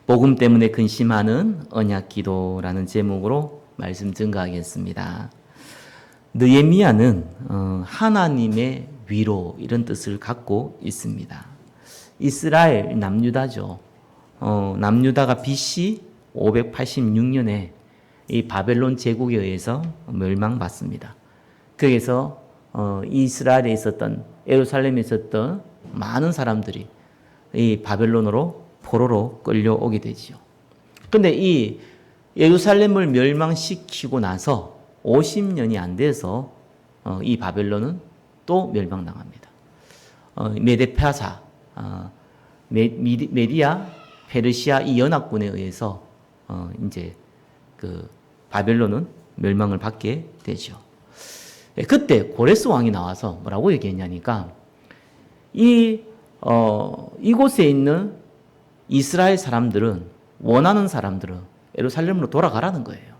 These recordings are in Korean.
복음 때문에 근심하는 언약기도라는 제목으로 말씀 증거하겠습니다. 느헤미야는 하나님의 위로 이런 뜻을 갖고 있습니다. 이스라엘 남유다죠. 남유다가 BC 586년에 이 바벨론 제국에 의해서 멸망받습니다. 거기서 이스라엘에 있었던 예루살렘에 있었던 많은 사람들이 이 바벨론으로 포로로 끌려오게 되지요. 근데 이 예루살렘을 멸망시키고 나서 50년이 안 돼서 이 바벨론은 또 멸망당합니다. 메데파사, 메디아, 페르시아 이 연합군에 의해서 이제 그 바벨론은 멸망을 받게 되죠. 그때 고레스 왕이 나와서 뭐라고 얘기했냐니까 이곳에 있는 이스라엘 사람들은 원하는 사람들은 예루살렘으로 돌아가라는 거예요.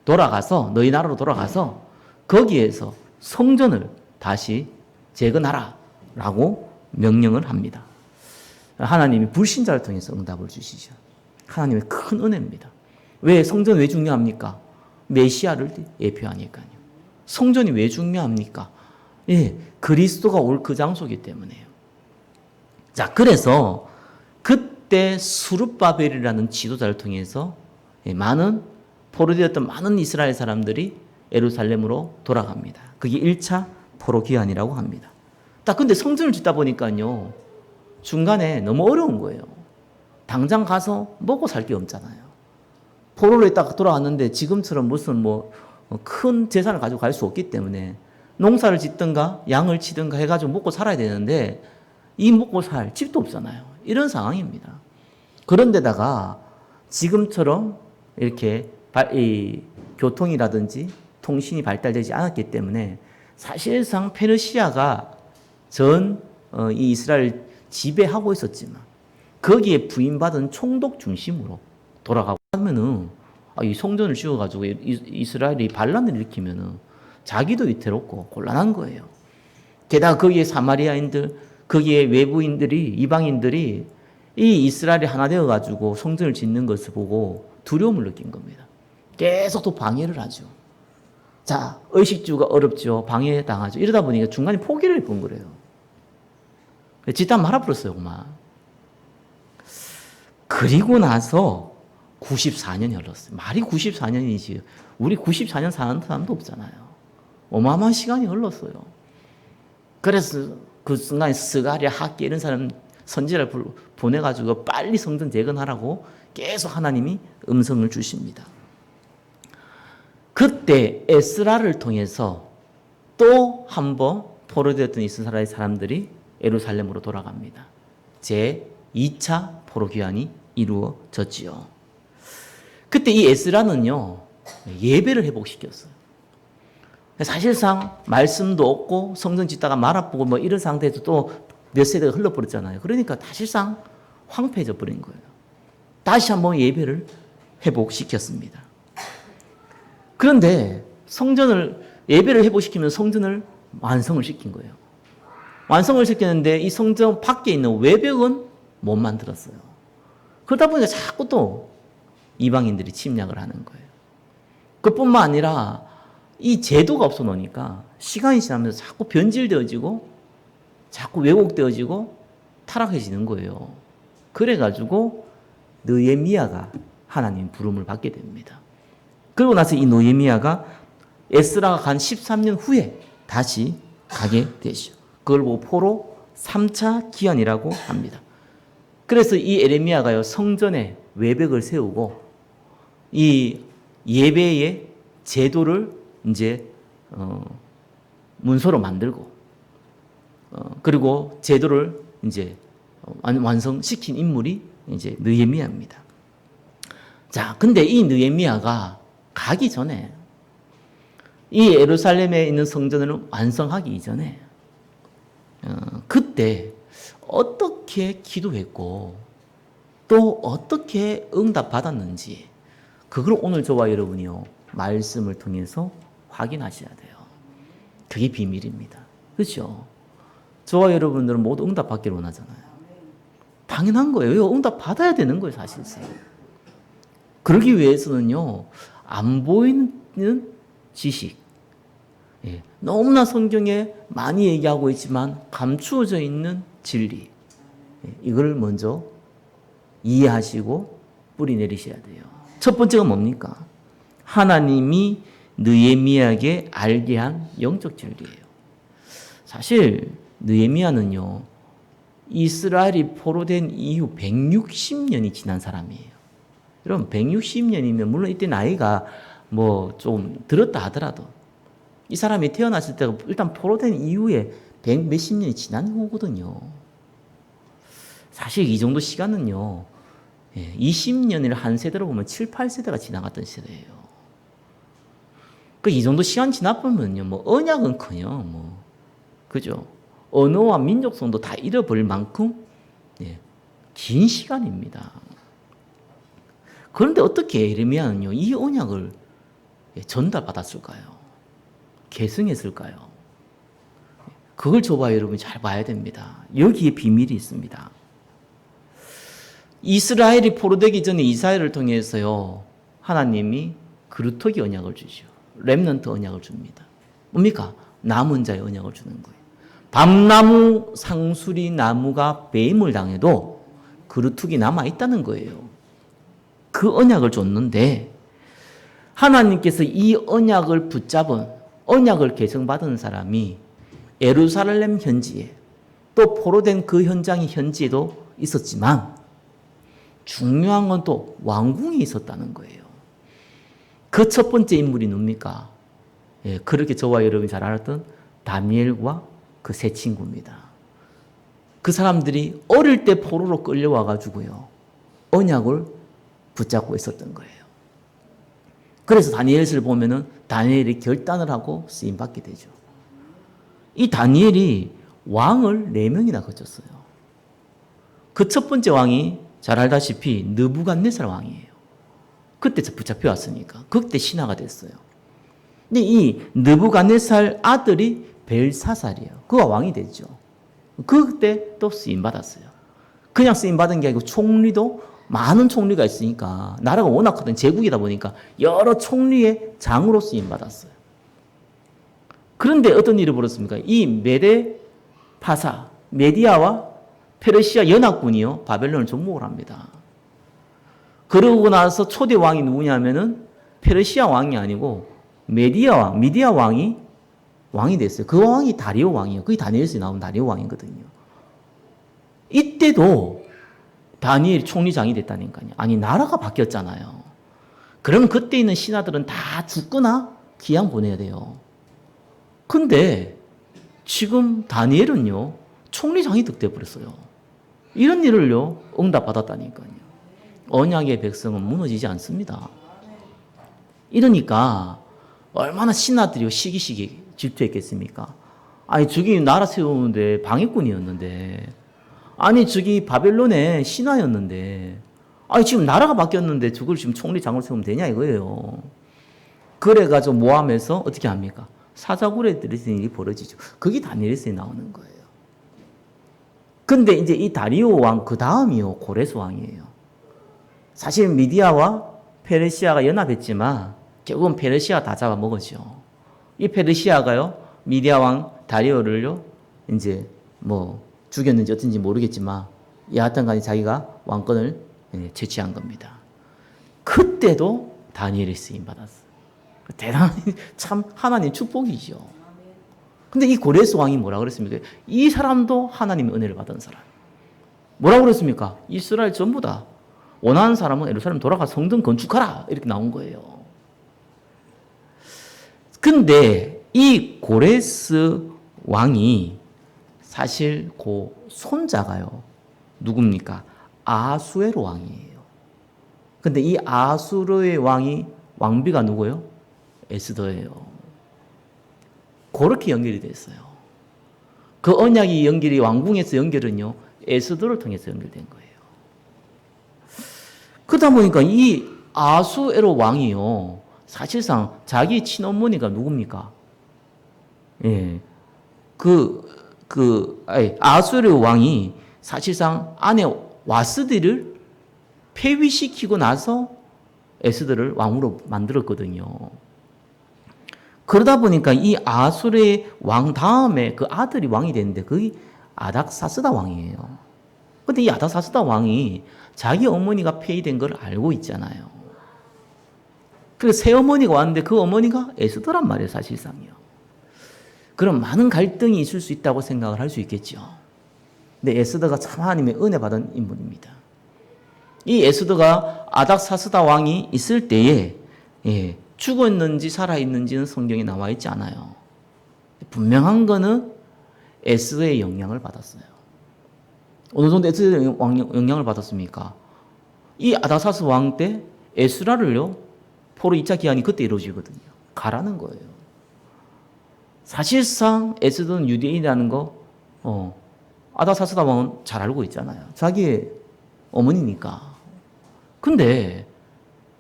돌아가서 너희 나라로 돌아가서 거기에서 성전을 다시 재건하라라고 명령을 합니다. 하나님이 불신자를 통해서 응답을 주시죠. 하나님의 큰 은혜입니다. 왜 성전 왜 중요합니까? 메시아를 예표하니까요. 성전이 왜 중요합니까? 예, 그리스도가 올 그 장소이기 때문에요. 자, 그래서 그때 수룹바벨이라는 지도자를 통해서 많은 포로되었던 많은 이스라엘 사람들이 예루살렘으로 돌아갑니다. 그게 1차 포로 귀환이라고 합니다. 딱 근데 성전을 짓다 보니까요. 중간에 너무 어려운 거예요. 당장 가서 먹고 살 게 없잖아요. 포로로 있다가 돌아왔는데 지금처럼 무슨 큰 재산을 가지고 갈 수 없기 때문에 농사를 짓든가 양을 치든가 해가지고 먹고 살아야 되는데 이 먹고 살 집도 없잖아요. 이런 상황입니다. 그런데다가 지금처럼 이렇게 이 교통이라든지 통신이 발달되지 않았기 때문에 사실상 페르시아가 이 이스라엘 지배하고 있었지만 거기에 부임받은 총독 중심으로 돌아가고 하면은 이 성전을 지어가지고 이스라엘이 반란을 일으키면은 자기도 위태롭고 곤란한 거예요. 게다가 거기에 사마리아인들, 거기에 외부인들이, 이방인들이 이 이스라엘이 하나 되어가지고 성전을 짓는 것을 보고 두려움을 느낀 겁니다. 계속 또 방해를 하죠. 자, 의식주가 어렵죠. 방해당하죠. 이러다 보니까 중간에 포기를 해본 거래요. 짓다 말아버렸어요, 그만. 그리고 나서 94년이 흘렀어요. 말이 94년이지. 우리 94년 사는 사람도 없잖아요. 어마어마한 시간이 흘렀어요. 그래서 그 순간에 스가랴, 학기 이런 사람 선지자를 보내가지고 빨리 성전 재건하라고 계속 하나님이 음성을 주십니다. 그때 에스라를 통해서 또 한 번 포로되었던 이스라엘 사람들이 예루살렘으로 돌아갑니다. 제 2차 포로 귀환이 이루어졌지요. 그때 이 에스라는요, 예배를 회복시켰어요. 사실상 말씀도 없고 성전 짓다가 말아보고 이런 상태에서 또 몇 세대가 흘러버렸잖아요. 그러니까 사실상 황폐해져 버린 거예요. 다시 한번 예배를 회복시켰습니다. 그런데 예배를 회복시키면 성전을 완성을 시킨 거예요. 완성을 시켰는데 이 성전 밖에 있는 외벽은 못 만들었어요. 그러다 보니까 자꾸 또 이방인들이 침략을 하는 거예요. 그뿐만 아니라 이 제도가 없어 놓으니까 시간이 지나면서 자꾸 변질되어지고 자꾸 왜곡되어지고 타락해지는 거예요. 그래가지고 느헤미야가 하나님 부름을 받게 됩니다. 그러고 나서 이 느헤미야가 에스라가 간 13년 후에 다시 가게 되죠. 그걸 보고 포로 3차 기한이라고 합니다. 그래서 이 에레미야가요, 성전에 외벽을 세우고 이 예배의 제도를 이제 문서로 만들고 그리고 제도를 이제 완성시킨 인물이 이제 느헤미야입니다. 자, 근데 이 느헤미야가 가기 전에 이 예루살렘에 있는 성전을 완성하기 이전에 그때 어떻게 기도했고 또 어떻게 응답받았는지 그걸 오늘 저와 여러분이요 말씀을 통해서 확인하셔야 돼요. 그게 비밀입니다. 그렇죠? 저와 여러분들은 모두 응답받기를 원하잖아요. 당연한 거예요. 응답 받아야 되는 거예요, 사실상. 그러기 위해서는요, 안 보이는 지식, 예, 너무나 성경에 많이 얘기하고 있지만 감추어져 있는 진리, 예, 이걸 먼저 이해하시고 뿌리 내리셔야 돼요. 첫 번째가 뭡니까? 하나님이 느헤미야에게 알게 한 영적 진리예요. 사실 느헤미야는요, 이스라엘이 포로된 이후 160년이 지난 사람이에요. 여러분 160년이면 물론 이때 나이가 뭐 좀 들었다 하더라도 이 사람이 태어났을 때가 일단 포로된 이후에 100 몇십 년이 지난 후거든요. 사실 이 정도 시간은요, 20년을 한 세대로 보면 7, 8세대가 지나갔던 시대예요. 그 이 정도 시간 지나보면요, 뭐 언약은커녕 뭐 그죠? 언어와 민족성도 다 잃어버릴 만큼 긴 시간입니다. 그런데 어떻게 예레미야는요, 이 언약을 전달받았을까요? 계승했을까요? 그걸 저와 여러분이 잘 봐야 됩니다. 여기에 비밀이 있습니다. 이스라엘이 포로되기 전에 이사야를 통해서요, 하나님이 그루터기 언약을 주죠. 렘넌트 언약을 줍니다. 뭡니까? 남은 자의 언약을 주는 거예요. 밤나무, 상수리 나무가 배임을 당해도 그루터기 남아있다는 거예요. 그 언약을 줬는데 하나님께서 이 언약을 붙잡은, 언약을 계승받은 사람이 예루살렘 현지에, 또 포로된 그 현장이 현지에도 있었지만 중요한 건 또 왕궁이 있었다는 거예요. 그 첫 번째 인물이 누굽니까? 그렇게 저와 여러분이 잘 알았던 다니엘과 그 세 친구입니다. 그 사람들이 어릴 때 포로로 끌려와가지고요, 언약을 붙잡고 있었던 거예요. 그래서 다니엘서를 보면은 다니엘이 결단을 하고 쓰임받게 되죠. 이 다니엘이 왕을 4명이나 거쳤어요. 그 첫 번째 왕이 잘 알다시피 느부갓네살 왕이에요. 그때 붙잡혀 왔으니까. 그때 신하가 됐어요. 근데 이 느부갓네살 아들이 벨사살이에요. 그가 왕이 됐죠. 그때 또 쓰임받았어요. 그냥 쓰임받은 게 아니고 총리도 많은 총리가 있으니까, 나라가 워낙 크던 제국이다 보니까 여러 총리의 장으로 쓰임받았어요. 그런데 어떤 일이 벌어졌습니까? 이 메데 파사, 메디아와 페르시아 연합군이요, 바벨론을 정복을 합니다. 그러고 나서 초대 왕이 누구냐면은 페르시아 왕이 아니고 미디아 왕이 됐어요. 그 왕이 다리오 왕이에요. 그게 다니엘서에 나온 다리오 왕이거든요. 이때도 다니엘이 총리장이 됐다니까요. 아니, 나라가 바뀌었잖아요. 그러면 그때 있는 신하들은 다 죽거나 귀양 보내야 돼요. 근데 지금 다니엘은요, 총리장이 득돼 버렸어요. 이런 일을요, 응답받았다니까요. 언약의 백성은 무너지지 않습니다. 이러니까 얼마나 신하들이 시기시기 질투했겠습니까? 아니, 저기 나라 세우는데 방해꾼이었는데, 아니, 저기 바벨론의 신하였는데, 아니, 지금 나라가 바뀌었는데 저걸 지금 총리장으로 세우면 되냐 이거예요. 그래가지고 모함해서 어떻게 합니까? 사자굴에 들이는 일이 벌어지죠. 그게 다니엘서에 나오는 거예요. 근데 이제 이 다리오 왕 그 다음이요, 고레스 왕이에요. 사실 미디아와 페르시아가 연합했지만 결국은 페르시아가 다 잡아먹었죠. 이 페르시아가요, 미디아 왕 다리오를요, 이제 뭐 죽였는지 어떤지 모르겠지만 여하튼 간에 자기가 왕권을 채취한 겁니다. 그때도 다니엘이 쓰임받았어요. 대단한, 참 하나님 축복이죠. 근데 이 고레스 왕이 뭐라 그랬습니까? 이 사람도 하나님의 은혜를 받은 사람. 뭐라고 그랬습니까? 이스라엘 전부 다 원하는 사람은 예루살렘 돌아가 성전 건축하라, 이렇게 나온 거예요. 근데 이 고레스 왕이 사실 그 손자가요, 누굽니까? 아하수에로 왕이에요. 근데 이 아하수에로의 왕이 왕비가 누구예요? 에스더예요. 그렇게 연결이 됐어요. 그 언약이 연결이, 왕궁에서 연결은요, 에스더를 통해서 연결된 거예요. 그러다 보니까 이 아하수에로 왕이요, 사실상 자기 친어머니가 누굽니까? 예. 아하수에로 왕이 사실상 아내 와스디를 폐위시키고 나서 에스더를 왕으로 만들었거든요. 그러다 보니까 이 아수르의 왕 다음에 그 아들이 왕이 됐는데 그게 아닥사스다 왕이에요. 근데 이 아닥사스다 왕이 자기 어머니가 폐위된 걸 알고 있잖아요. 그래서 새 어머니가 왔는데 그 어머니가 에스더란 말이에요, 사실상이요. 그럼 많은 갈등이 있을 수 있다고 생각을 할 수 있겠죠. 근데 에스더가 참 하나님의 은혜 받은 인물입니다. 이 에스더가 아닥사스다 왕이 있을 때에 죽었는지 살아있는지는 성경에 나와 있지 않아요. 분명한 거는 에스더의 영향을 받았어요. 어느 정도 에스더의 영향을 받았습니까? 이 아닥사스 왕 때 에스라를요, 포로 2차 기한이 그때 이루어지거든요. 가라는 거예요. 사실상 에스더는 유대인이라는 거, 아닥사스다 왕은 잘 알고 있잖아요. 자기의 어머니니까. 근데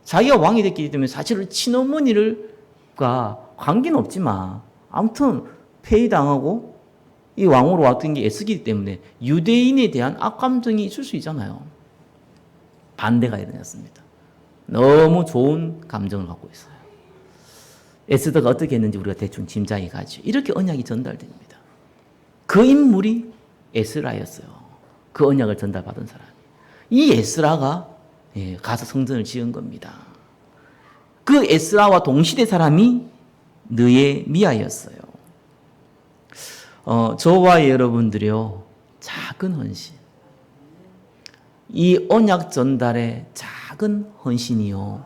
자기가 왕이 됐기 때문에 사실은 친어머니가 관계는 없지만 아무튼 폐위당하고 이 왕으로 왔던 게 에스더이기 때문에 유대인에 대한 악감정이 있을 수 있잖아요. 반대가 일어났습니다. 너무 좋은 감정을 갖고 있어요. 에스더가 어떻게 했는지 우리가 대충 짐작해 가죠. 이렇게 언약이 전달됩니다. 그 인물이 에스라였어요. 그 언약을 전달받은 사람이. 이 에스라가 가서 성전을 지은 겁니다. 그 에스라와 동시대 사람이 느헤미야였어요. 저와 여러분들이요, 작은 헌신. 이 언약 전달의 작은 헌신이요,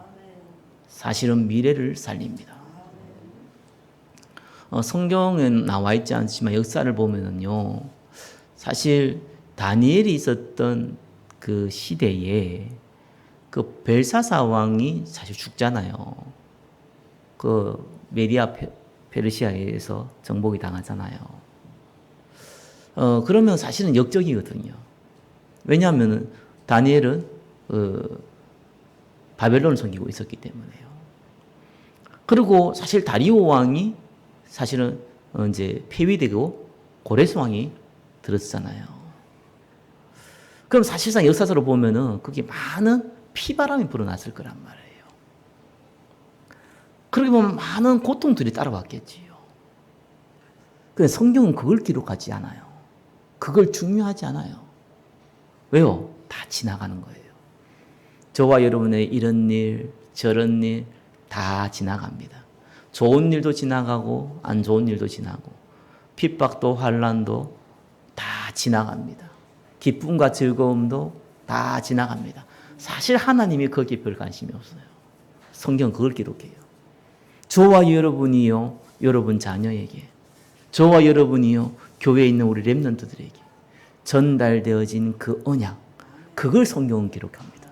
사실은 미래를 살립니다. 성경은 나와 있지 않지만 역사를 보면은요, 사실 다니엘이 있었던 그 시대에 그 벨사사 왕이 사실 죽잖아요. 그 메디아 페르시아에서 정복이 당하잖아요. 그러면 사실은 역적이거든요. 왜냐하면 다니엘은 바벨론을 섬기고 있었기 때문에요. 그리고 사실 다리오 왕이 사실은 이제 폐위되고 고레스 왕이 들었잖아요. 그럼 사실상 역사적으로 보면은 그게 많은 피바람이 불어났을 거란 말이에요. 그렇게 보면 많은 고통들이 따라왔겠지요. 근데 성경은 그걸 기록하지 않아요. 그걸 중요하지 않아요. 왜요? 다 지나가는 거예요. 저와 여러분의 이런 일, 저런 일 다 지나갑니다. 좋은 일도 지나가고 안 좋은 일도 지나고 핍박도 환난도 다 지나갑니다. 기쁨과 즐거움도 다 지나갑니다. 사실 하나님이 거기에 별 관심이 없어요. 성경은 그걸 기록해요. 저와 여러분이요, 여러분 자녀에게, 저와 여러분이요, 교회에 있는 우리 렘넌트들에게 전달되어진 그 언약, 그걸 성경은 기록합니다.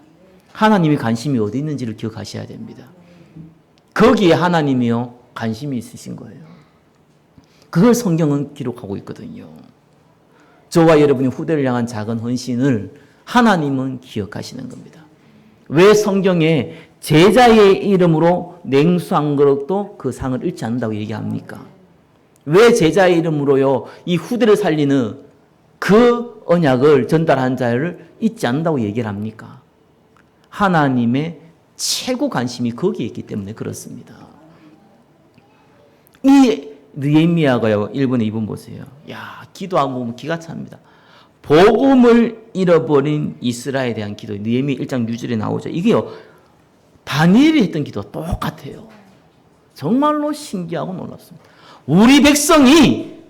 하나님이 관심이 어디 있는지를 기억하셔야 됩니다. 거기에 하나님이요, 관심이 있으신 거예요. 그걸 성경은 기록하고 있거든요. 저와 여러분이 후대를 향한 작은 헌신을 하나님은 기억하시는 겁니다. 왜 성경에 제자의 이름으로 냉수 한 그릇도 그 상을 잃지 않는다고 얘기합니까? 왜 제자의 이름으로요, 이 후대를 살리는 그 언약을 전달한 자를 잊지 않는다고 얘기를 합니까? 하나님의 최고 관심이 거기에 있기 때문에 그렇습니다. 이 느헤미야가요, 1번, 2번 보세요. 야, 기도하고 보면 기가 찹니다. 복음을 잃어버린 이스라엘에 대한 기도, 느헤미야 1장 6절에 나오죠. 이게요, 다니엘이 했던 기도와 똑같아요. 정말로 신기하고 놀랍습니다. 우리 백성이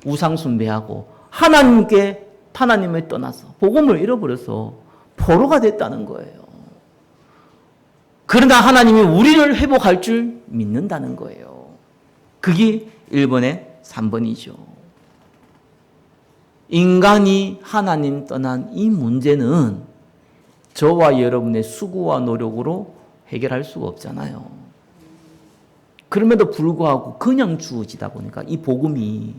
우상 숭배하고 하나님을 떠나서 복음을 잃어버려서 포로가 됐다는 거예요. 그러나 하나님이 우리를 회복할 줄 믿는다는 거예요. 그게 1번의 3번이죠. 인간이 하나님 떠난 이 문제는 저와 여러분의 수고와 노력으로 해결할 수가 없잖아요. 그럼에도 불구하고 그냥 주어지다 보니까 이 복음이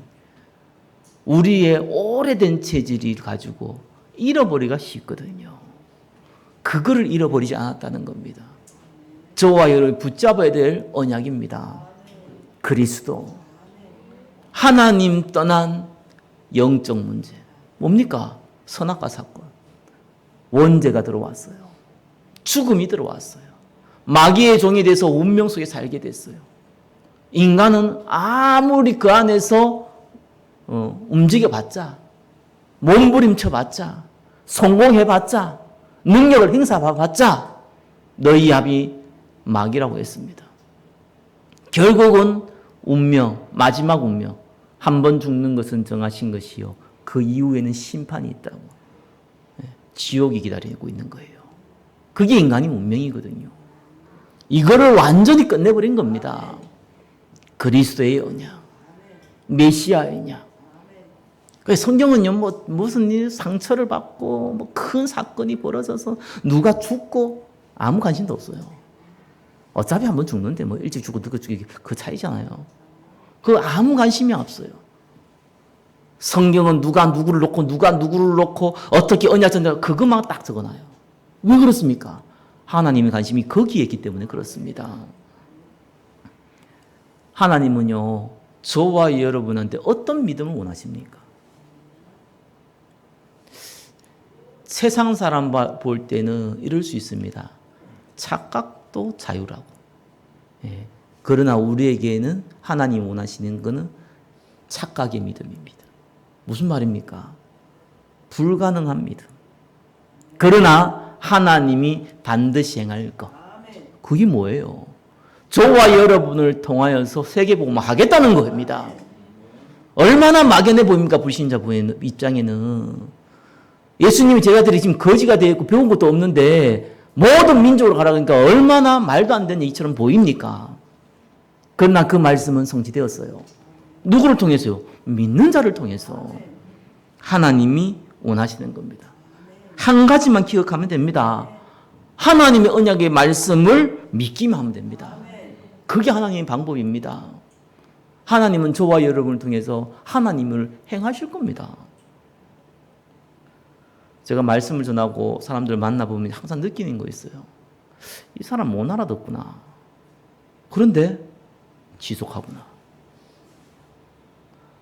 우리의 오래된 체질을 가지고 잃어버리기가 쉽거든요. 그거를 잃어버리지 않았다는 겁니다. 저와 여러분이 붙잡아야 될 언약입니다. 그리스도. 하나님 떠난 영적 문제. 뭡니까? 선악과 사건. 원죄가 들어왔어요. 죽음이 들어왔어요. 마귀의 종이 돼서 운명 속에 살게 됐어요. 인간은 아무리 그 안에서 움직여봤자, 몸부림쳐봤자, 성공해봤자, 능력을 행사해봤자 너희 합이 마귀라고 했습니다. 결국은 운명, 마지막 운명, 한 번 죽는 것은 정하신 것이요 그 이후에는 심판이 있다고, 지옥이 기다리고 있는 거예요. 그게 인간의 운명이거든요. 이거를 완전히 끝내버린 겁니다. 그리스도의 언약, 메시아의 언약. 성경은요, 무슨 일, 상처를 받고, 큰 사건이 벌어져서 누가 죽고 아무 관심도 없어요. 어차피 한번 죽는데, 일찍 죽고 늦게 죽기 그 차이잖아요. 아무 관심이 없어요. 성경은 누가 누구를 놓고, 어떻게 언약전자, 그것만 딱 적어놔요. 왜 그렇습니까? 하나님의 관심이 거기에 있기 때문에 그렇습니다. 하나님은요, 저와 여러분한테 어떤 믿음을 원하십니까? 세상 사람 볼 때는 이럴 수 있습니다. 착각도 자유라고. 예. 그러나 우리에게는 하나님 원하시는 것은 착각의 믿음입니다. 무슨 말입니까? 불가능한 믿음. 그러나 하나님이 반드시 행할 것. 그게 뭐예요? 저와 여러분을 통하여서 세계복음을 하겠다는 겁니다. 얼마나 막연해 보입니까? 불신자 입장에는. 예수님이 제자들이 지금 거지가 되어 있고 배운 것도 없는데 모든 민족으로 가라 그러니까 얼마나 말도 안 되는 얘기처럼 보입니까? 그러나 그 말씀은 성취되었어요. 누구를 통해서요? 믿는 자를 통해서. 하나님이 원하시는 겁니다. 한 가지만 기억하면 됩니다. 하나님의 언약의 말씀을 믿기만 하면 됩니다. 그게 하나님의 방법입니다. 하나님은 저와 여러분을 통해서 하나님을 행하실 겁니다. 제가 말씀을 전하고 사람들 만나보면 항상 느끼는 거 있어요. 이 사람 못 알아듣구나. 그런데 지속하구나.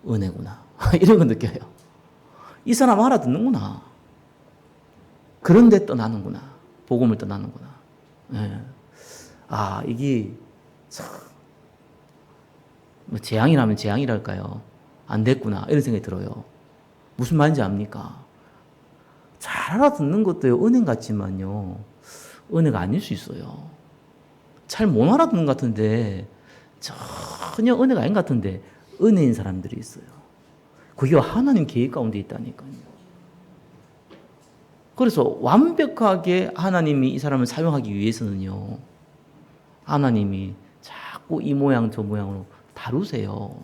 은혜구나. 이런 거 느껴요. 이 사람 알아듣는구나. 그런데 떠나는구나. 복음을 떠나는구나. 네. 이게 참 재앙이라면 재앙이랄까요? 안 됐구나. 이런 생각이 들어요. 무슨 말인지 압니까? 잘 알아듣는 것도 은혜 같지만요, 은혜가 아닐 수 있어요. 잘 못 알아듣는 것 같은데 전혀 은혜가 아닌 것 같은데 은혜인 사람들이 있어요. 그게 하나님 계획 가운데 있다니까요. 그래서 완벽하게 하나님이 이 사람을 사용하기 위해서는요, 하나님이 자꾸 이 모양 저 모양으로 다루세요.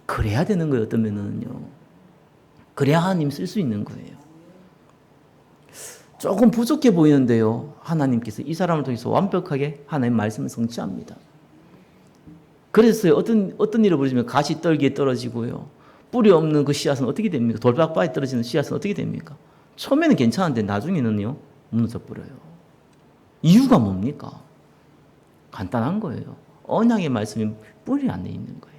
그래야 되는 거예요. 어떤 면은요. 그래야 하나님 쓸 수 있는 거예요. 조금 부족해 보이는데요, 하나님께서 이 사람을 통해서 완벽하게 하나님의 말씀을 성취합니다. 그래서 어떤 일을 벌이면 가시 떨기에 떨어지고요, 뿌리 없는 그 씨앗은 어떻게 됩니까? 돌박바에 떨어지는 씨앗은 어떻게 됩니까? 처음에는 괜찮은데 나중에는요, 무너져 버려요. 이유가 뭡니까? 간단한 거예요. 언약의 말씀이 뿌리 안에 있는 거예요.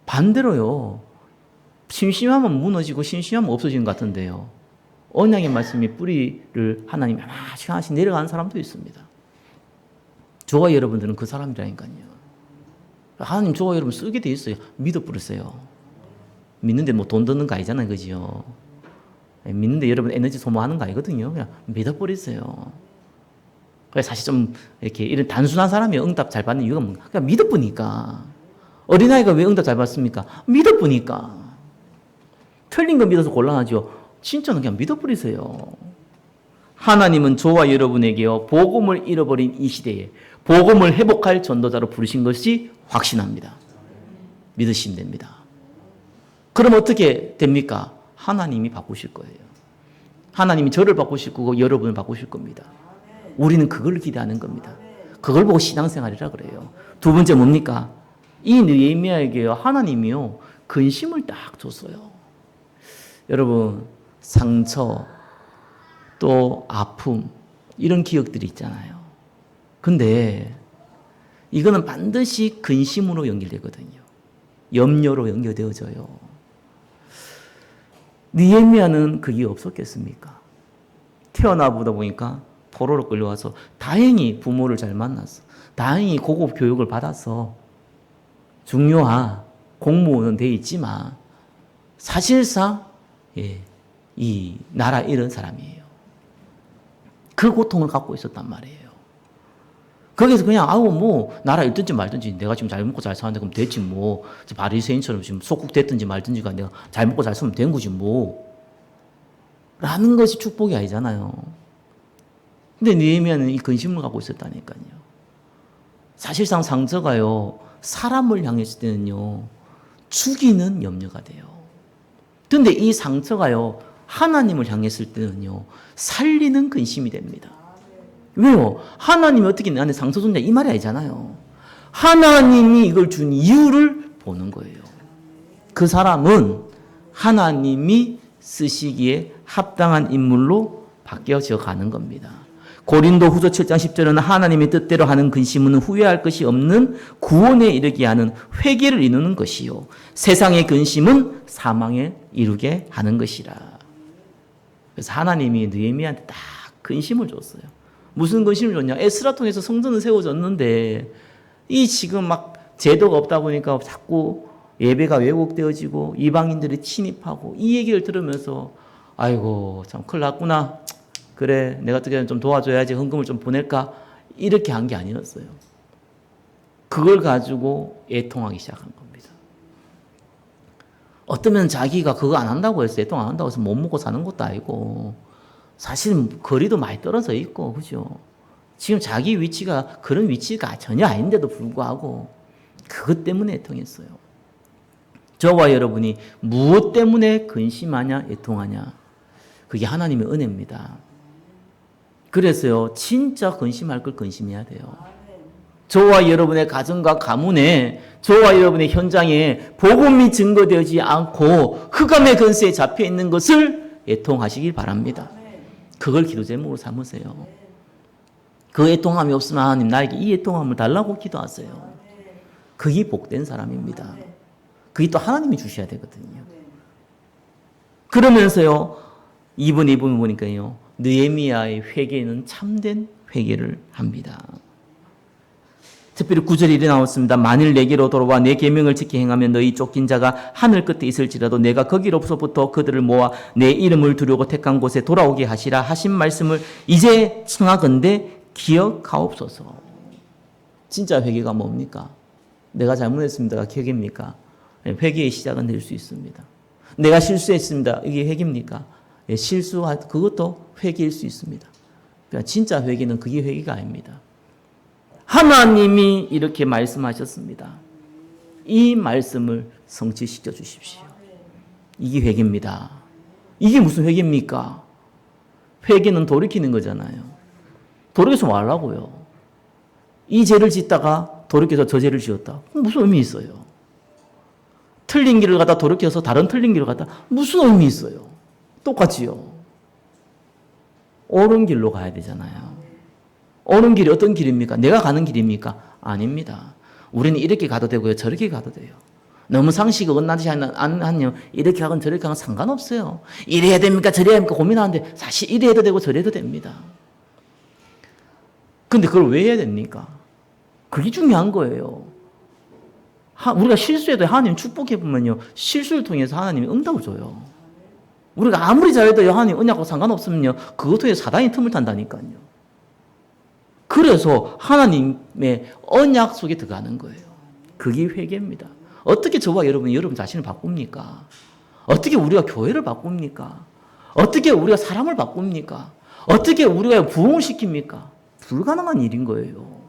반대로요, 심심하면 무너지고 심심하면 없어지는 것 같은데요, 언약의 말씀이 뿌리를 하나님이 하나씩 내려가는 사람도 있습니다. 저와 여러분들은 그 사람이라니까요. 하나님 저와 여러분 쓰게 돼 있어요. 믿어버리세요. 믿는데 돈 드는 거 아니잖아요. 그죠? 믿는데 여러분 에너지 소모하는 거 아니거든요. 그냥 믿어버리세요. 사실 좀 이렇게 이런 단순한 사람이 응답 잘 받는 이유가 뭔가? 그냥 믿어보니까. 어린아이가 왜 응답 잘 받습니까? 믿어보니까. 틀린 거 믿어서 곤란하죠. 진짜는 그냥 믿어버리세요. 하나님은 저와 여러분에게요, 복음을 잃어버린 이 시대에 복음을 회복할 전도자로 부르신 것이 확신합니다. 믿으시면 됩니다. 그럼 어떻게 됩니까? 하나님이 바꾸실 거예요. 하나님이 저를 바꾸실 거고 여러분을 바꾸실 겁니다. 우리는 그걸 기대하는 겁니다. 그걸 보고 신앙생활이라 그래요. 두 번째 뭡니까? 이 느헤미야에게요, 하나님이요, 근심을 딱 줬어요. 여러분, 상처, 또 아픔, 이런 기억들이 있잖아요. 근데 이거는 반드시 근심으로 연결되거든요. 염려로 연결되어져요. 느헤미야는 그게 없었겠습니까? 태어나 보다 보니까 포로로 끌려와서 다행히 부모를 잘 만났어. 다행히 고급 교육을 받아서 중요한 공무원은 돼 있지만 사실상 이 나라 잃은 사람이에요. 그 고통을 갖고 있었단 말이에요. 거기서 그냥 뭐 나라 잃든지 말든지 내가 지금 잘 먹고 잘 사는데 그럼 됐지 뭐. 바리새인처럼 지금 속국됐든지 말든지가 내가 잘 먹고 잘 살면 된 거지 뭐. 라는 것이 축복이 아니잖아요. 근데 느헤미야는 이 근심을 갖고 있었다니까요. 사실상 상처가요, 사람을 향했을 때는요, 죽이는 염려가 돼요. 근데 이 상처가요, 하나님을 향했을 때는요, 살리는 근심이 됩니다. 왜요? 하나님이 어떻게 나한테 상처 줬냐 이 말이 아니잖아요. 하나님이 이걸 준 이유를 보는 거예요. 그 사람은 하나님이 쓰시기에 합당한 인물로 바뀌어져 가는 겁니다. 고린도 후서 7장 10절은 하나님의 뜻대로 하는 근심은 후회할 것이 없는 구원에 이르게 하는 회개를 이루는 것이요. 세상의 근심은 사망에 이르게 하는 것이라. 그래서 하나님이 느헤미야한테 딱 근심을 줬어요. 무슨 근심을 줬냐? 에스라 통해서 성전은 세워졌는데 이 지금 막 제도가 없다 보니까 자꾸 예배가 왜곡되어지고 이방인들이 침입하고 이 얘기를 들으면서 아이고 참 큰일 났구나. 그래 내가 어떻게 좀 도와줘야지 헌금을 좀 보낼까 이렇게 한 게 아니었어요. 그걸 가지고 애통하기 시작한 겁니다. 어쩌면 자기가 그거 안 한다고 해서 애통 안 한다고 해서 못 먹고 사는 것도 아니고 사실은 거리도 많이 떨어져 있고 그죠. 지금 자기 위치가 그런 위치가 전혀 아닌데도 불구하고 그것 때문에 애통했어요. 저와 여러분이 무엇 때문에 근심하냐 애통하냐 그게 하나님의 은혜입니다. 그래서요 진짜 근심할 걸 근심해야 돼요. 저와 여러분의 가정과 가문에 저와 여러분의 현장에 복음이 증거되지 않고 흑암의 근세에 잡혀 있는 것을 애통하시길 바랍니다. 그걸 기도 제목으로 삼으세요. 그 애통함이 없으면 하나님 나에게 이 애통함을 달라고 기도하세요. 그게 복된 사람입니다. 그게 또 하나님이 주셔야 되거든요. 그러면서요 2분 보니까요 느헤미야의 회개는 참된 회개를 합니다. 특별히 9절에 이래 나왔습니다. 만일 내게로 돌아와 내 계명을 지켜 행하면 너희 쫓긴 자가 하늘 끝에 있을지라도 내가 거기로부터 그들을 모아 내 이름을 두려고 택한 곳에 돌아오게 하시라 하신 말씀을 이제 청하건대 기억하옵소서. 진짜 회개가 뭡니까? 내가 잘못했습니다가 회개입니까? 회개의 시작은 될 수 있습니다. 내가 실수했습니다. 이게 회개입니까? 그것도 회개일 수 있습니다. 그러니까 진짜 회개는 그게 회개가 아닙니다. 하나님이 이렇게 말씀하셨습니다. 이 말씀을 성취시켜 주십시오. 이게 회개입니다. 이게 무슨 회개입니까? 회개는 돌이키는 거잖아요. 돌이켜서 뭐 하려고요? 이 죄를 짓다가 돌이켜서 저 죄를 지었다. 무슨 의미 있어요? 틀린 길을 가다 돌이켜서 다른 틀린 길을 가다 무슨 의미 있어요? 똑같지요. 옳은 길로 가야 되잖아요. 옳은 길이 어떤 길입니까? 내가 가는 길입니까? 아닙니다. 우리는 이렇게 가도 되고요. 저렇게 가도 돼요. 너무 상식이 어긋나지 않으면 이렇게 하건 저렇게 하건 상관없어요. 이래야 됩니까? 저래야 됩니까? 고민하는데 사실 이래도 되고 저래도 됩니다. 근데 그걸 왜 해야 됩니까? 그게 중요한 거예요. 우리가 실수해도 하나님 축복해보면요. 실수를 통해서 하나님이 응답을 줘요. 우리가 아무리 잘해도 하나님 언약하고 상관없으면요. 그것 통해 사단이 틈을 탄다니까요. 그래서 하나님의 언약 속에 들어가는 거예요. 그게 회개입니다. 어떻게 저와 여러분이 여러분 자신을 바꿉니까? 어떻게 우리가 교회를 바꿉니까? 어떻게 우리가 사람을 바꿉니까? 어떻게 우리가 부흥을 시킵니까? 불가능한 일인 거예요.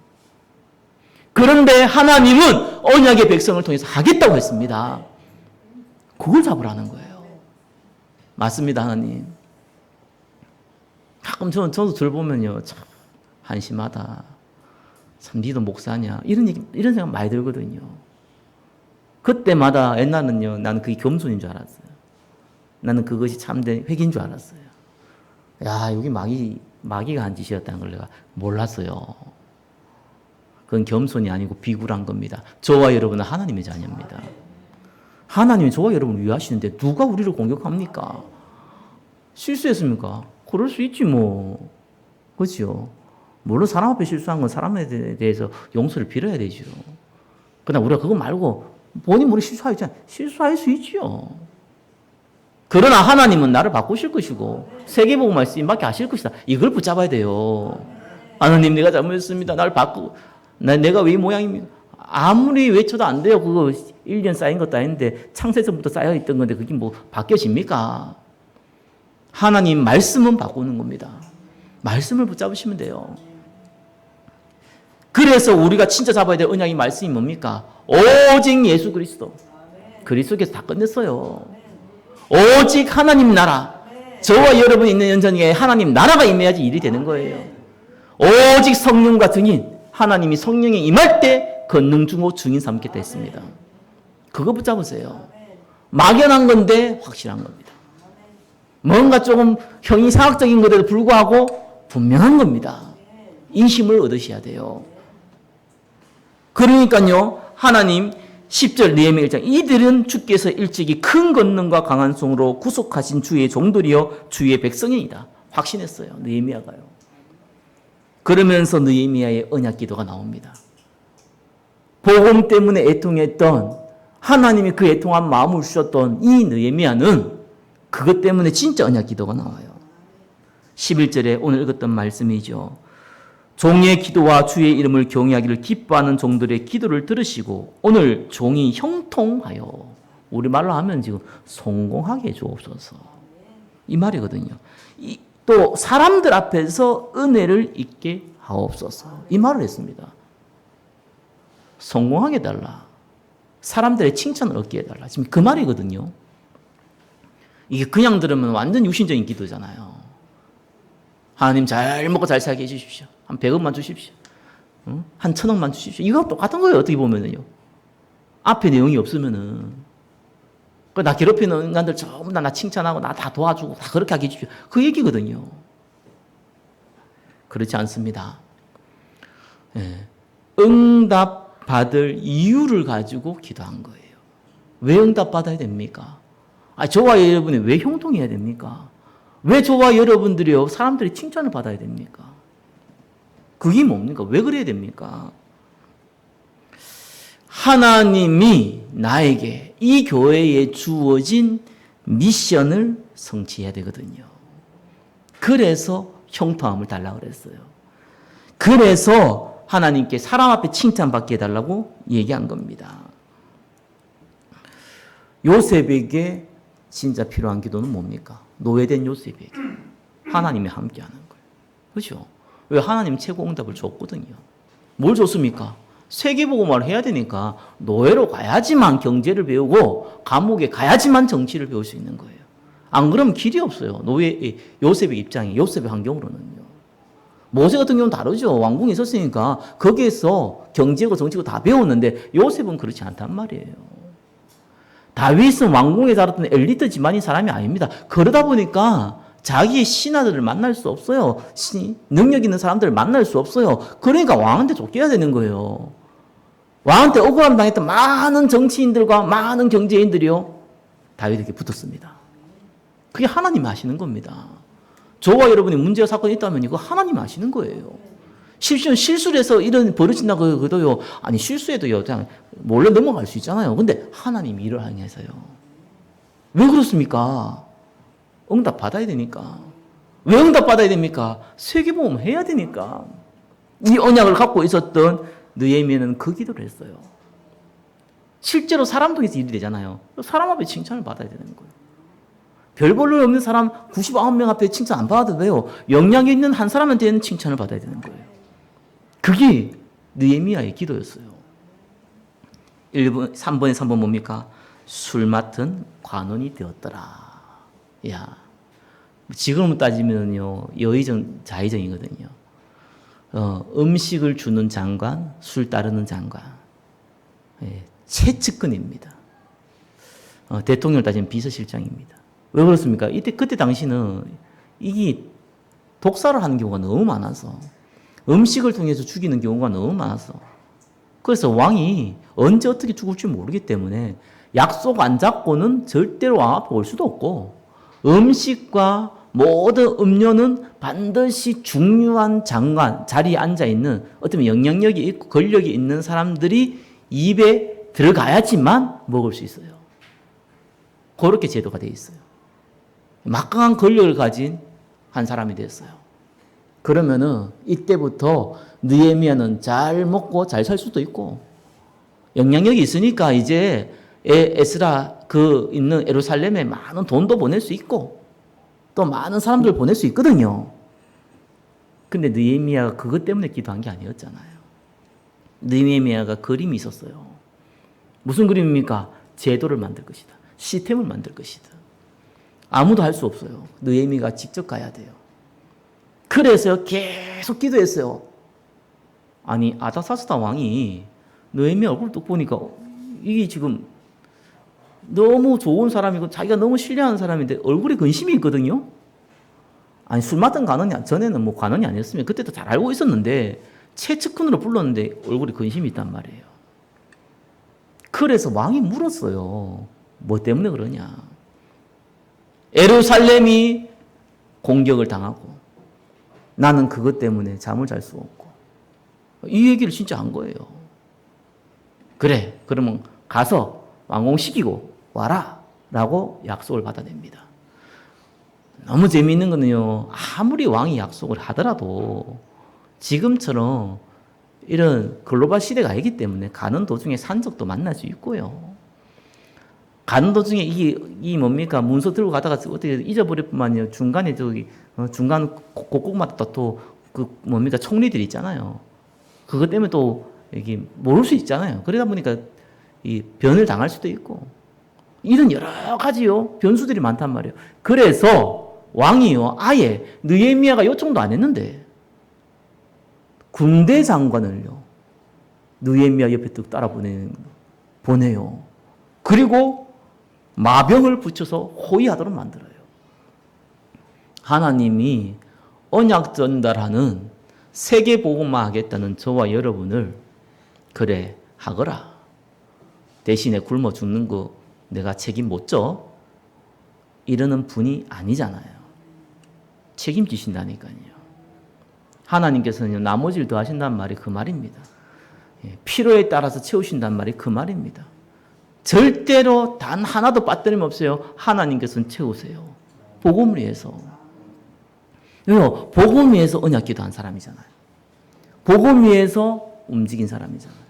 그런데 하나님은 언약의 백성을 통해서 하겠다고 했습니다. 그걸 잡으라는 거예요. 맞습니다, 하나님. 가끔 저도 들어보면요, 참 한심하다. 참 니도 목사냐? 이런 생각 많이 들거든요. 그때마다 옛날은요, 나는 그게 겸손인 줄 알았어요. 나는 그것이 참된 회개인 줄 알았어요. 야, 여기 마귀가 한 짓이었다는 걸 내가 몰랐어요. 그건 겸손이 아니고 비굴한 겁니다. 저와 여러분은 하나님의 자녀입니다. 하나님이 저와 여러분을 위하시는데 누가 우리를 공격합니까? 실수했습니까? 그럴 수 있지 뭐. 그렇죠? 물론 사람 앞에 실수한 건 사람에 대해서 용서를 빌어야 되죠. 그러나 우리가 그거 말고 본인 모르게 실수할 수 있죠. 그러나 하나님은 나를 바꾸실 것이고 세계복음을 쓰임받게 하실 것이다. 이걸 붙잡아야 돼요. 하나님 내가 잘못했습니다. 나를 바꾸고 내가 왜 이 모양입니까? 아무리 외쳐도 안 돼요. 그거 1년 쌓인 것도 아닌데 창세전부터 쌓여있던 건데 그게 뭐 바뀌어집니까? 하나님 말씀은 바꾸는 겁니다. 말씀을 붙잡으시면 돼요. 그래서 우리가 진짜 잡아야 될 언약의 말씀이 뭡니까? 오직 예수 그리스도. 그리스도께서 다 끝냈어요. 오직 하나님 나라. 저와 여러분이 있는 연전에 하나님 나라가 임해야지 일이 되는 거예요. 오직 성령과 증인. 하나님이 성령에 임할 때 권능 주고 증인 삼겠다 했습니다. 그거 붙잡으세요. 막연한 건데 확실한 겁니다. 뭔가 조금 형이상학적인 것에도 불구하고 분명한 겁니다. 인심을 얻으셔야 돼요. 그러니까요, 하나님 10절 느헤미야 1장 이들은 주께서 일찍이 큰 권능과 강한 손으로 구속하신 주의 종들이여 주의 백성이다. 확신했어요. 느헤미야가요. 그러면서 느헤미야의 언약 기도가 나옵니다. 복음 때문에 애통했던 하나님이 그 애통한 마음을 주셨던 이 느헤미야는 그것 때문에 진짜 언약 기도가 나와요. 11절에 오늘 읽었던 말씀이죠. 종의 기도와 주의 이름을 경외하기를 기뻐하는 종들의 기도를 들으시고 오늘 종이 형통하여 우리말로 하면 지금 성공하게 주옵소서. 이 말이거든요. 또 사람들 앞에서 은혜를 잊게 하옵소서. 이 말을 했습니다. 성공하게 해달라. 사람들의 칭찬을 얻게 해달라. 지금 그 말이거든요. 이게 그냥 들으면 완전 육신적인 기도잖아요. 하나님 잘 먹고 잘 살게 해주십시오. 한 100억만 주십시오. 한 1000억만 주십시오. 이거 똑같은 거예요. 어떻게 보면은요. 앞에 내용이 없으면은. 나 괴롭히는 인간들 전부 다 나 칭찬하고 나 다 도와주고 다 그렇게 하게 해주십시오. 그 얘기거든요. 그렇지 않습니다. 예. 응답 받을 이유를 가지고 기도한 거예요. 왜 응답 받아야 됩니까? 저와 여러분이 왜 형통해야 됩니까? 왜 저와 여러분들이요, 사람들이 칭찬을 받아야 됩니까? 그게 뭡니까? 왜 그래야 됩니까? 하나님이 나에게 이 교회에 주어진 미션을 성취해야 되거든요. 그래서 형통함을 달라고 그랬어요. 그래서 하나님께 사람 앞에 칭찬받게 해달라고 얘기한 겁니다. 요셉에게 진짜 필요한 기도는 뭡니까? 노예된 요셉에게 하나님이 함께하는 거예요. 그렇죠? 왜 하나님 최고 응답을 줬거든요. 뭘 줬습니까? 세계복음화를 해야 되니까 노예로 가야지만 경제를 배우고 감옥에 가야지만 정치를 배울 수 있는 거예요. 안 그러면 길이 없어요. 요셉의 입장이, 요셉의 환경으로는요. 모세 같은 경우는 다르죠. 왕궁에 있었으니까 거기에서 경제고 정치고 다 배웠는데 요셉은 그렇지 않단 말이에요. 다윗은 왕궁에 자랐던 엘리트 집안인 사람이 아닙니다. 그러다 보니까 자기의 신하들을 만날 수 없어요. 능력 있는 사람들을 만날 수 없어요. 그러니까 왕한테 쫓겨야 되는 거예요. 왕한테 억울함 당했던 많은 정치인들과 많은 경제인들이요, 다윗에게 붙었습니다. 그게 하나님이 하시는 겁니다. 저와 여러분이 문제와 사건이 있다면 이거 하나님이 하시는 거예요. 실수를 해서 이런 벌어진다고 해도요, 아니 실수해도요, 그냥 몰래 넘어갈 수 있잖아요. 근데 하나님이 일을 하셔서요. 왜 그렇습니까? 응답 받아야 되니까. 왜 응답 받아야 됩니까? 세계복음 해야 되니까. 이 언약을 갖고 있었던 느헤미야는 그 기도를 했어요. 실제로 사람 통해서 일이 되잖아요. 사람 앞에 칭찬을 받아야 되는 거예요. 별 볼 일 없는 사람 99명 앞에 칭찬 안 받아도 돼요. 영향이 있는 한 사람한테는 칭찬을 받아야 되는 거예요. 그게 느헤미야의 기도였어요. 3번에 3번 뭡니까? 술 맡은 관원이 되었더라. 야, 지금 따지면요, 여의정, 자의정이거든요. 음식을 주는 장관, 술 따르는 장관. 예, 최측근입니다. 대통령을 따지면 비서실장입니다. 왜 그렇습니까? 그때 당시는 이게 독사를 하는 경우가 너무 많아서, 음식을 통해서 죽이는 경우가 너무 많아서, 그래서 왕이 언제 어떻게 죽을지 모르기 때문에 약속 안 잡고는 절대로 왕 앞에 올 수도 없고, 음식과 모든 음료는 반드시 중요한 장관, 자리에 앉아있는 어떤 영향력이 있고 권력이 있는 사람들이 입에 들어가야지만 먹을 수 있어요. 그렇게 제도가 되어 있어요. 막강한 권력을 가진 한 사람이 됐어요. 그러면은 이때부터 느헤미야는 잘 먹고 잘 살 수도 있고 영향력이 있으니까 이제 에스라 그 있는 예루살렘에 많은 돈도 보낼 수 있고 또 많은 사람들을 보낼 수 있거든요. 근데 느헤미야가 그것 때문에 기도한 게 아니었잖아요. 느헤미야가 그림이 있었어요. 무슨 그림입니까? 제도를 만들 것이다. 시스템을 만들 것이다. 아무도 할 수 없어요. 느헤미야가 직접 가야 돼요. 그래서 계속 기도했어요. 아니 아다사스다 왕이 느헤미야 얼굴 딱 보니까 이게 지금 너무 좋은 사람이고 자기가 너무 신뢰하는 사람인데 얼굴에 근심이 있거든요. 아니 술 마던 관원이 전에는 뭐 관원이 아니었으면 그때도 잘 알고 있었는데 최측근으로 불렀는데 얼굴에 근심이 있단 말이에요. 그래서 왕이 물었어요. 뭐 때문에 그러냐. 예루살렘이 공격을 당하고 나는 그것 때문에 잠을 잘 수 없고 이 얘기를 진짜 한 거예요. 그래 그러면 가서 완공시키고 와라 라고 약속을 받아냅니다. 너무 재미있는 거는요. 아무리 왕이 약속을 하더라도 지금처럼 이런 글로벌 시대가 아니기 때문에 가는 도중에 산적도 만날 수 있고요. 가는 도중에 이 뭡니까 문서 들고 가다가 어떻게 잊어버릴 뿐만 아니라 중간에 중간 곳곳마다 또 그 뭡니까 총리들이 있잖아요. 그것 때문에 또 이게 모를 수 있잖아요. 그러다 보니까 이 변을 당할 수도 있고 이런 여러 가지요 변수들이 많단 말이에요. 그래서 왕이요 아예 느헤미야가 요청도 안 했는데 군대 장관을요 느헤미야 옆에 뚝 따라 보내요. 그리고 마병을 붙여서 호위하도록 만들어요. 하나님이 언약 전달하는 세계 복음화 하겠다는 저와 여러분을 그래 하거라. 대신에 굶어 죽는 거 내가 책임 못 져. 이러는 분이 아니잖아요. 책임지신다니까요. 하나님께서는 나머지를 더 하신다는 말이 그 말입니다. 필요에 따라서 채우신다는 말이 그 말입니다. 절대로 단 하나도 빠뜨림 없어요. 하나님께서는 채우세요. 복음을 위해서. 왜요? 복음 위해서 언약 기도한 사람이잖아요. 복음 위해서 움직인 사람이잖아요.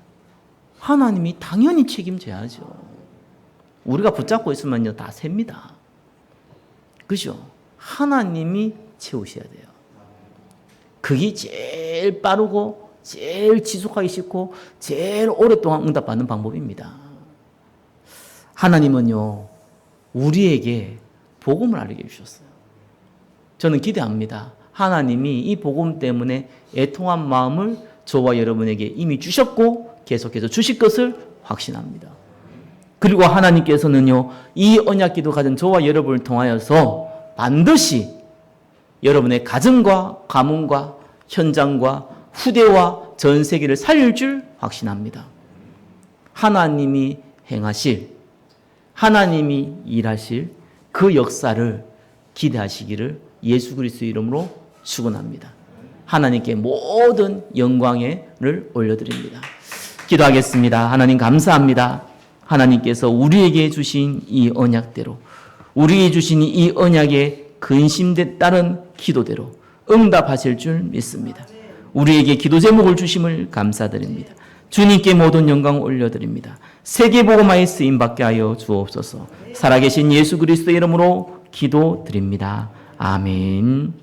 하나님이 당연히 책임져야죠. 우리가 붙잡고 있으면요 다 셉니다. 그죠? 하나님이 채우셔야 돼요. 그게 제일 빠르고 제일 지속하기 쉽고 제일 오랫동안 응답받는 방법입니다. 하나님은요 우리에게 복음을 알게 해주셨어요. 저는 기대합니다. 하나님이 이 복음 때문에 애통한 마음을 저와 여러분에게 이미 주셨고 계속해서 주실 것을 확신합니다. 그리고 하나님께서는요 이 언약기도 가진 저와 여러분을 통하여서 반드시 여러분의 가정과 가문과 현장과 후대와 전 세계를 살릴 줄 확신합니다. 하나님이 행하실, 하나님이 일하실 그 역사를 기대하시기를 예수 그리스도의 이름으로 축원합니다. 하나님께 모든 영광을 올려드립니다. 기도하겠습니다. 하나님 감사합니다. 하나님께서 우리에게 주신 이 언약대로 우리에게 주신 이 언약에 근심에 따른 기도대로 응답하실 줄 믿습니다. 우리에게 기도 제목을 주심을 감사드립니다. 주님께 모든 영광 올려드립니다. 세계복음화에 쓰임받게 하여 주옵소서. 살아계신 예수 그리스도의 이름으로 기도드립니다. 아멘.